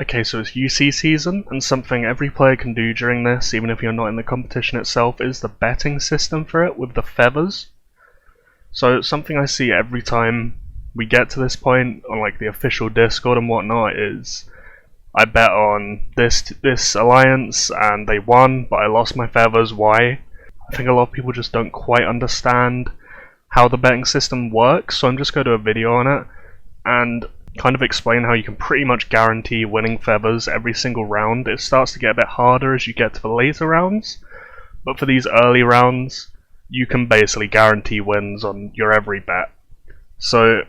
Okay, so it's UC season, and something every player can do during this, even if you're not in the competition itself, is the betting system for it with the feathers. So something I see every time we get to this point on like the official Discord and whatnot is I bet on this alliance and they won, but I lost my feathers. Why? I think a lot of people just don't quite understand how the betting system works, so I'm just going to do a video on it and kind of explain how you can pretty much guarantee winning feathers every single round. It starts to get a bit harder as you get to the later rounds, but for these early rounds you can basically guarantee wins on your every bet. So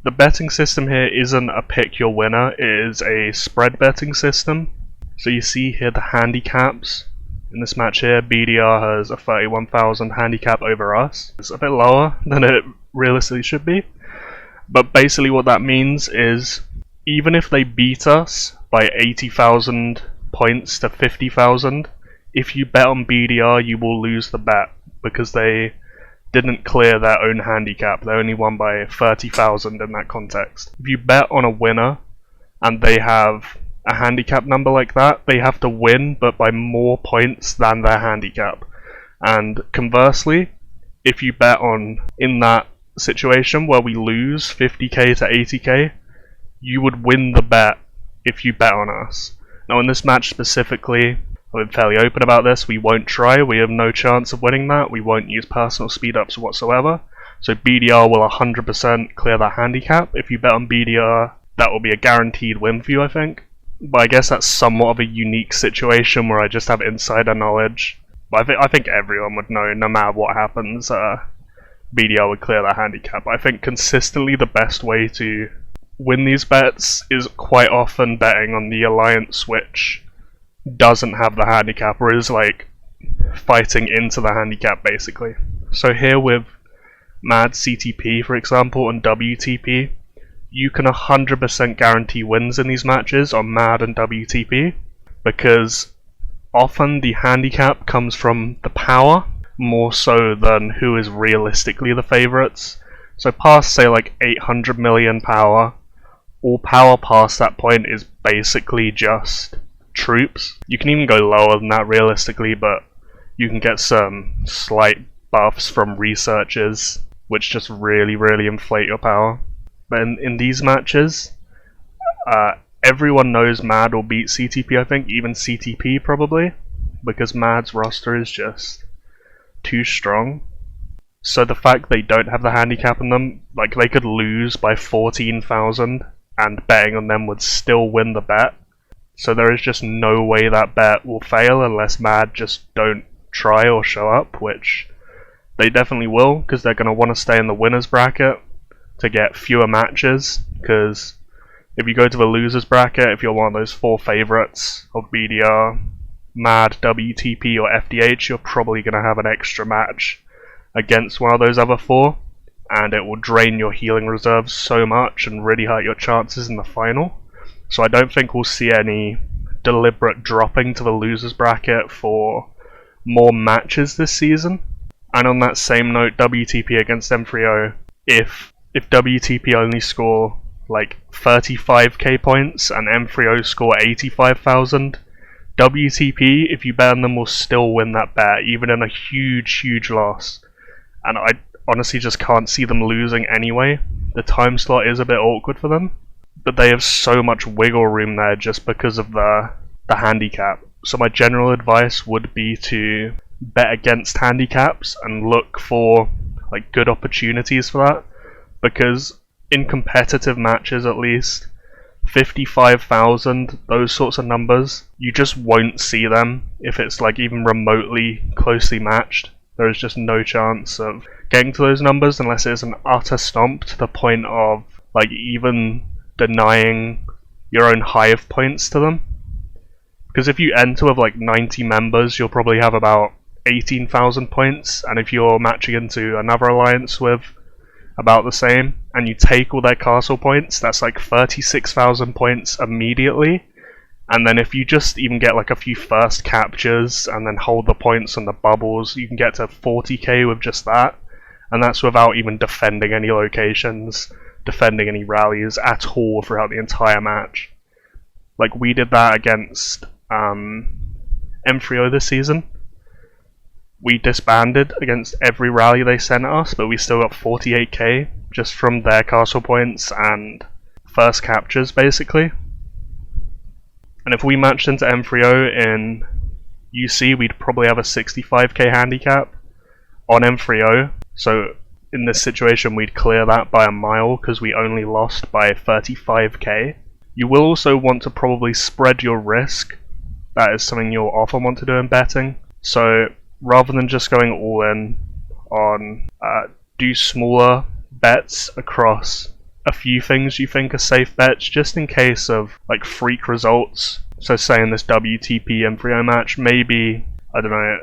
the betting system here isn't a pick your winner, it is a spread betting system. So you see here the handicaps. In this match here, BDR has a 31,000 handicap over us. It's a bit lower than it realistically should be. But basically what that means is, even if they beat us by 80,000 points to 50,000, if you bet on BDR you will lose the bet, because they didn't clear their own handicap. They only won by 30,000 in that context. If you bet on a winner and they have a handicap number like that, they have to win but by more points than their handicap. And conversely, if you bet on, in that situation where we lose 50k to 80k, you would win the bet if you bet on us. Now in this match specifically, I've been fairly open about this, we won't try, we have no chance of winning that, we won't use personal speed ups whatsoever, so BDR will 100% clear that handicap. If you bet on BDR, that will be a guaranteed win for you, I think. But I guess that's somewhat of a unique situation where I just have insider knowledge. But I think everyone would know, no matter what happens, BDR would clear that handicap. I think consistently the best way to win these bets is quite often betting on the alliance which doesn't have the handicap, or is like fighting into the handicap basically. So here with MAD CTP for example and WTP, you can 100% guarantee wins in these matches on MAD and WTP, because often the handicap comes from the power more so than who is realistically the favourites. So past say like 800 million power, all power past that point is basically just troops. You can even go lower than that realistically, but you can get some slight buffs from researchers which just really inflate your power. But in these matches, everyone knows MAD will beat CTP, I think, even CTP probably, because MAD's roster is just too strong. So the fact they don't have the handicap in them, like they could lose by 14,000 and betting on them would still win the bet. So there is just no way that bet will fail unless MAD just don't try or show up, which they definitely will, because they're going to want to stay in the winners bracket to get fewer matches, because if you go to the losers bracket, if you're one of those four favourites of BDR, MAD, WTP or FDH, you're probably going to have an extra match against one of those other four, and it will drain your healing reserves so much and really hurt your chances in the final. So I don't think we'll see any deliberate dropping to the losers bracket for more matches this season. And on that same note, WTP against M3O, if WTP only score like 35k points and M3O score 85,000, WTP, if you bet on them, will still win that bet, even in a huge loss. And I honestly just can't see them losing anyway. The time slot is a bit awkward for them, but they have so much wiggle room there just because of the handicap. So my general advice would be to bet against handicaps and look for like good opportunities for that, because in competitive matches at least, 55,000, those sorts of numbers, you just won't see them if it's like even remotely closely matched. There is just no chance of getting to those numbers unless it is an utter stomp to the point of like even denying your own hive points to them. Because if you enter with like 90 members, you'll probably have about 18,000 points, and if you're matching into another alliance with about the same, and you take all their castle points, that's like 36,000 points immediately. And then if you just even get like a few first captures and then hold the points on the bubbles, you can get to 40k with just that, and that's without even defending any locations, defending any rallies at all throughout the entire match. Like, we did that against M3O this season. We disbanded against every rally they sent us, but we still got 48k just from their castle points and first captures, basically. And if we matched into M3O in UC, we'd probably have a 65k handicap on M3O. So in this situation, we'd clear that by a mile because we only lost by 35k. You will also want to probably spread your risk. That is something you'll often want to do in betting. So rather than just going all in on do smaller bets across a few things you think are safe bets, just in case of like freak results. So say in this WTP M3O match, maybe, I don't know,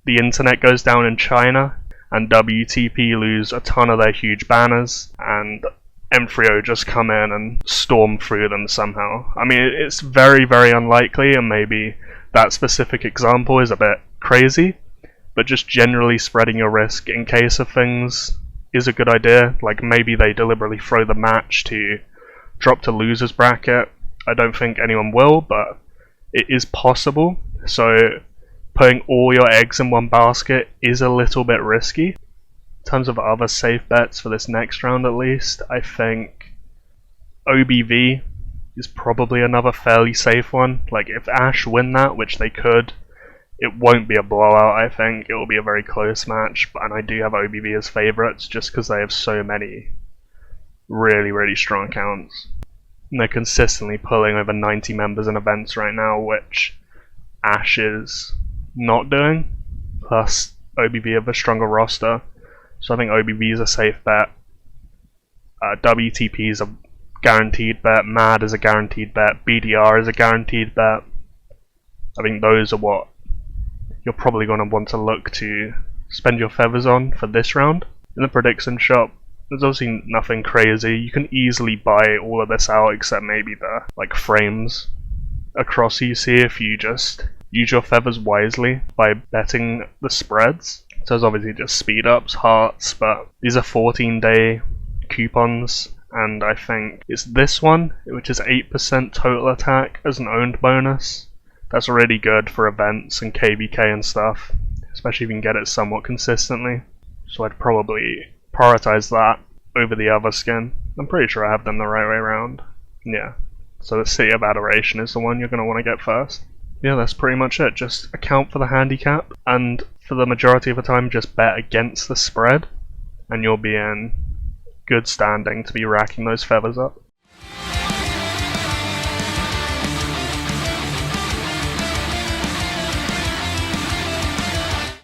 the internet goes down in China and WTP lose a ton of their huge banners and M3O just come in and storm through them somehow. I mean, it's very, very unlikely, and maybe that specific example is a bit crazy, but just generally spreading your risk in case of things is a good idea. Like, maybe they deliberately throw the match to drop to losers bracket. I don't think anyone will, but it is possible. So putting all your eggs in one basket is a little bit risky. In terms of other safe bets for this next round, at least, I think OBV is probably another fairly safe one. Like, if Ashe win that, which they could, it won't be a blowout. I think it will be a very close match, and I do have OBV as favourites just because they have so many really, really strong accounts. And they're consistently pulling over 90 members in events right now, which Ashe is not doing. Plus, OBV have a stronger roster, so I think OBV is a safe bet. WTP is a guaranteed bet. MAD is a guaranteed bet. BDR is a guaranteed bet. I think those are what you're probably going to want to look to spend your feathers on for this round. In the prediction shop, there's obviously nothing crazy. You can easily buy all of this out except maybe the frames across UC if you just use your feathers wisely by betting the spreads. So there's obviously just speed ups, hearts, but these are 14-day coupons, and I think it's this one, which is 8% total attack as an owned bonus. That's really good for events and KVK and stuff, especially if you can get it somewhat consistently. So I'd probably prioritize that over the other skin. I'm pretty sure I have them the right way around. Yeah. So the City of Adoration is the one you're going to want to get first. Yeah, that's pretty much it. Just account for the handicap, and for the majority of the time just bet against the spread, and you'll be in good standing to be racking those feathers up.